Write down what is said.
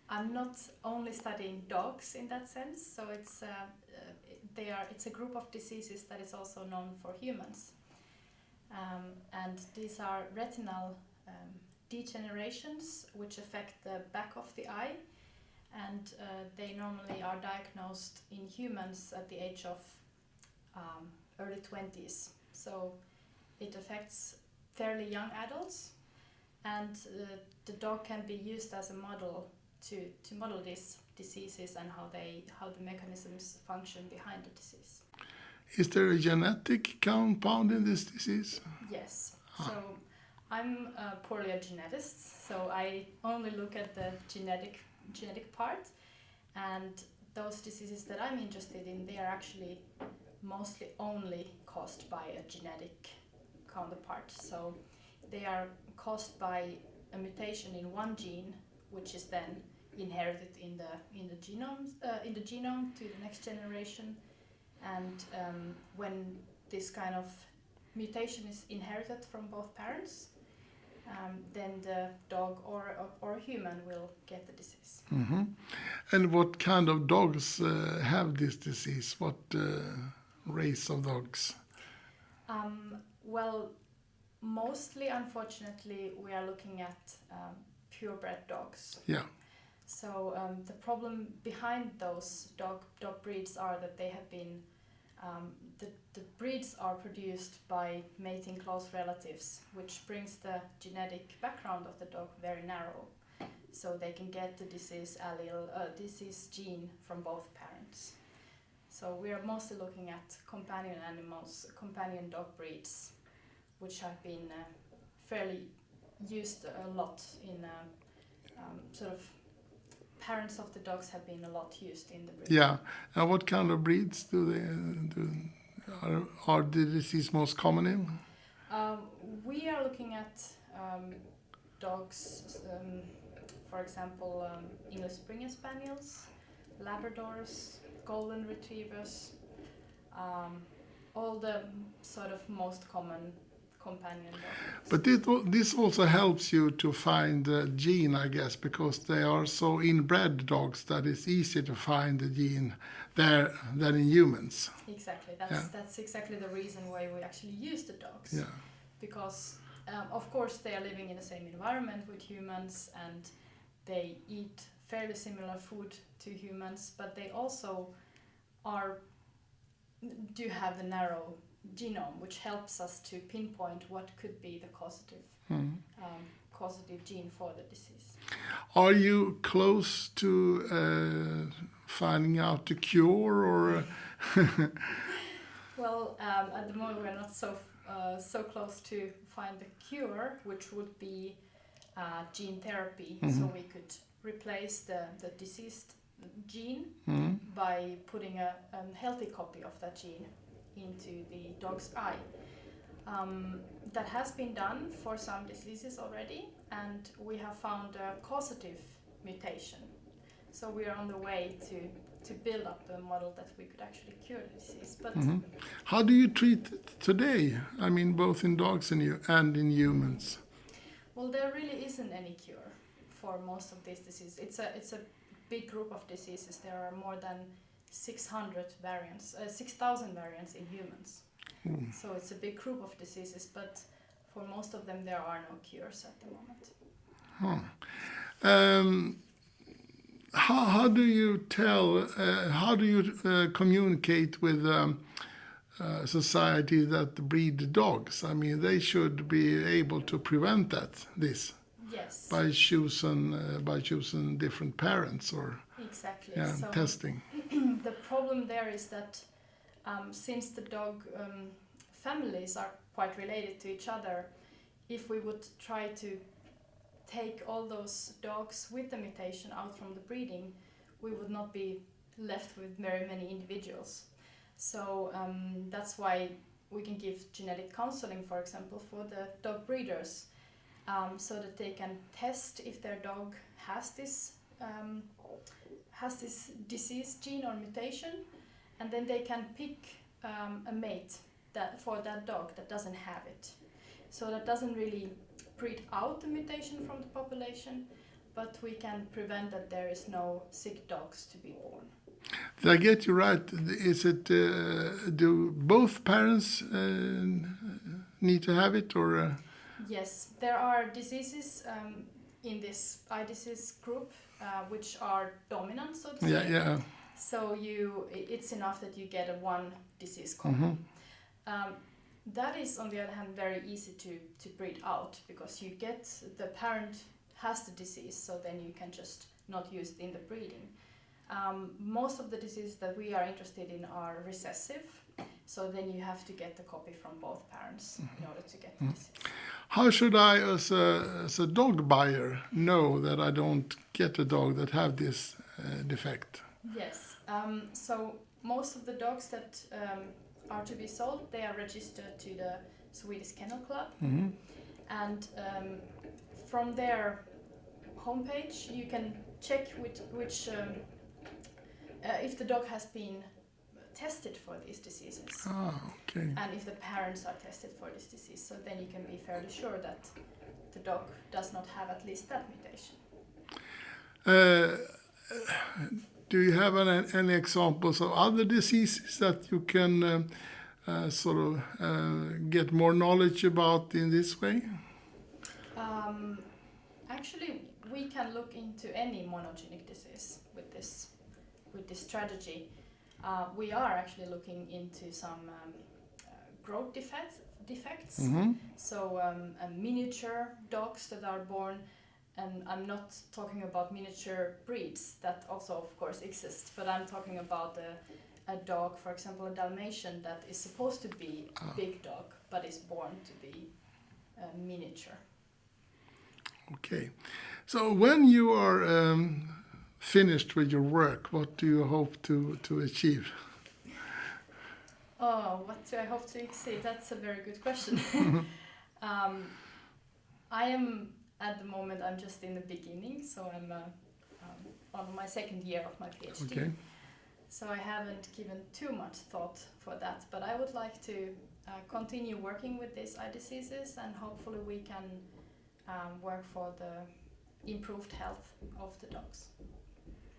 I'm not only studying dogs in that sense, so it's a group of diseases that is also known for humans, and these are retinal degenerations which affect the back of the eye, and they normally are diagnosed in humans at the age of early 20s. So it affects fairly young adults, and the dog can be used as a model to model these diseases and how the mechanisms function behind the disease. Is there a genetic compound in this disease? Yes. So I'm purely a geneticist, so I only look at the genetic part, and those diseases that I'm interested in, they are actually mostly only caused by a genetic counterpart. So they are caused by a mutation in one gene, which is then inherited in the genome to the next generation. And when this kind of mutation is inherited from both parents, then the dog or human will get the disease. Mm-hmm. And what kind of dogs have this disease? What race of dogs? Well, mostly, unfortunately, we are looking at purebred dogs. Yeah. So the problem behind those dog breeds are that they have been the breeds are produced by mating close relatives, which brings the genetic background of the dog very narrow. So they can get the disease gene from both parents. So we are mostly looking at companion animals, companion dog breeds, which have been fairly used a lot in sort of parents of the dogs have been a lot used in the breed. Yeah. And what kind of breeds are the disease most common in? We are looking at dogs, for example, English Springer Spaniels, Labradors, Golden Retrievers, all the sort of most common companion dogs. But this also helps you to find the gene, I guess, because they are so inbred dogs that it's easier to find the gene there than in humans. Exactly. That's exactly the reason why we actually use the dogs. Yeah. Because, of course, they are living in the same environment with humans, and they eat fairly similar food to humans, but they also do have the narrow genome, which helps us to pinpoint what could be the causative gene for the disease. Are you close to finding out the cure, or? Well, at the moment we're not so close to find the cure, which would be gene therapy. Mm-hmm. So we could replace the diseased gene by putting a healthy copy of that gene into the dog's eye. That has been done for some diseases already, and we have found a causative mutation. So we are on the way to build up the model that we could actually cure the disease. But how do you treat it today? I mean, both in dogs and in humans. Well, there really isn't any cure for most of these diseases. It's a big group of diseases. There are more than 6,000 variants in humans. So it's a big group of diseases, but for most of them there are no cures at the moment. How do you communicate with society that breed dogs? I mean, they should be able to prevent this. Yes. By choosing different parents or exactly. Yeah, so testing. The problem there is that since the dog families are quite related to each other, if we would try to take all those dogs with the mutation out from the breeding, we would not be left with very many individuals. So that's why we can give genetic counseling, for example, for the dog breeders, so that they can test if their dog has this disease gene or mutation, and then they can pick a mate for that dog that doesn't have it. So that doesn't really breed out the mutation from the population, but we can prevent that there is no sick dogs to be born. Did I get you right? Is it do both parents need to have it, or? Yes, there are diseases in this eye disease group which are dominant, so to say. Yeah. So it's enough that you get one disease copy. That is, on the other hand, very easy to breed out, because the parent has the disease, so then you can just not use it in the breeding. Most of the diseases that we are interested in are recessive, so then you have to get the copy from both parents in order to get the disease. How should I, as a dog buyer, know that I don't get a dog that have this defect? Yes, so most of the dogs that are to be sold, they are registered to the Swedish Kennel Club, and from their homepage you can check which if the dog has been tested for these diseases. Okay. And if the parents are tested for this disease, so then you can be fairly sure that the dog does not have at least that mutation. Do you have any examples of other diseases that you can get more knowledge about in this way? Actually, we can look into any monogenic disease with this strategy. We are actually looking into some growth defects. So miniature dogs that are born, and I'm not talking about miniature breeds that also of course exist, but I'm talking about a dog, for example a Dalmatian, that is supposed to be a big dog but is born to be miniature. Okay, so when you are finished with your work, what do you hope to achieve? Oh, what do I hope to exceed? That's a very good question. I am, at the moment, I'm just in the beginning, so I'm on my second year of my PhD. Okay. So I haven't given too much thought for that, but I would like to continue working with these eye diseases, and hopefully we can work for the improved health of the dogs.